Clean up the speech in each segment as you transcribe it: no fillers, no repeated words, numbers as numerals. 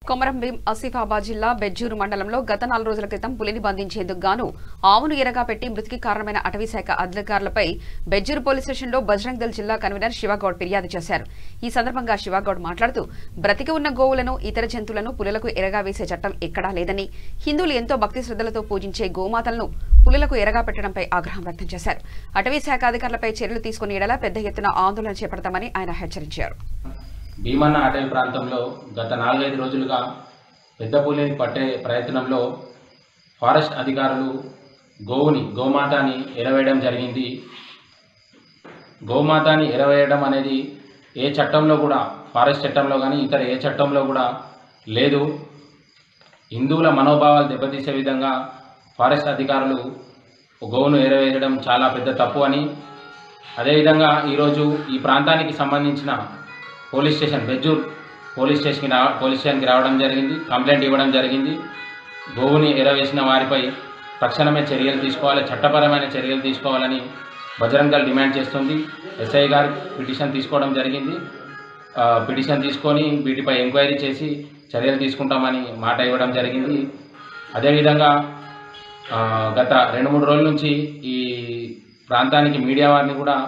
కొమరంభీం ఆసిఫాబాద్ జిల్లా బెజ్జూరు మండలంలో గత 4 రోజుల క్రితం పులిని బంధించేందుకు గాను ఆవును ఎరగా పెట్టి మృతికి కారణమైన అటవీశాఖ అధికారులపై బెజ్జూరు పోలీస్ స్టేషన్లో బజరంగ్ దళ్ జిల్లా కన్వీనర్ శివగౌడ్ ఫిర్యాదు చేశారు. ఈ సందర్భంగా శివగౌడ్ మాట్లాడుతూ బ్రతికి ఉన్న గోవులను ఇతర జంతువులను పులులకు ఎరగా వేసే చట్టం ఎక్కడా లేదని, హిందువులు ఎంతో భక్తి శ్రద్ధలతో పూజించే గోమాతలను పులులకు ఎరగా పెట్టడంపై ఆగ్రహం వ్యక్తం చేశారు. అటవీశాఖ అధికారులపై చర్యలు తీసుకుని ఎడల పెద్ద ఎత్తున ఆందోళన చేపడతామని ఆయన హెచ్చరించారు. భీమన్న అటవీ ప్రాంతంలో గత 4-5 రోజులుగా పెద్ద పులిని పట్టే ప్రయత్నంలో ఫారెస్ట్ అధికారులు గోమాతని ఎరవేయడం జరిగింది. గోమాతని ఎరవేయడం అనేది ఏ చట్టంలో కూడా, ఫారెస్ట్ చట్టంలో కానీ ఇతర ఏ చట్టంలో కూడా లేదు. హిందువుల మనోభావాలు దెబ్బతీసే విధంగా ఫారెస్ట్ అధికారులు గోవును ఎరవేయడం చాలా పెద్ద తప్పు అని, అదేవిధంగా ఈరోజు ఈ ప్రాంతానికి సంబంధించిన పోలీస్ స్టేషన్ బెజ్జూర్ పోలీస్ స్టేషన్కి రావడం జరిగింది. కంప్లైంట్ ఇవ్వడం జరిగింది. గోవుని ఎరవేసిన వారిపై తక్షణమే చర్యలు తీసుకోవాలి, చట్టపరమైన చర్యలు తీసుకోవాలని బజరంగ్ దళ్ డిమాండ్ చేస్తుంది. ఎస్ఐ గారు పిటిషన్ తీసుకోవడం జరిగింది. పిటిషన్ తీసుకొని వీటిపై ఎంక్వైరీ చేసి చర్యలు తీసుకుంటామని మాట ఇవ్వడం జరిగింది. అదేవిధంగా గత 2-3 రోజుల నుంచి ఈ ప్రాంతానికి మీడియా వారిని కూడా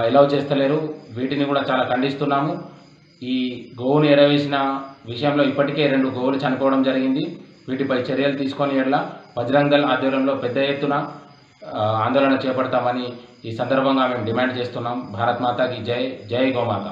ఎలౌ చేస్తలేరు. వీటిని కూడా చాలా ఖండిస్తున్నాము. ఈ గోవును ఎరవేసిన విషయంలో ఇప్పటికే 2 గోవులు చనిపోవడం జరిగింది. వీటిపై చర్యలు తీసుకొని ఎడల బజరంగ్ దళ్ ఆధ్వర్యంలో పెద్ద ఎత్తున ఆందోళన చేపడతామని ఈ సందర్భంగా మేము డిమాండ్ చేస్తున్నాం. భారత్ మాతాకి జై, జై గోమాత.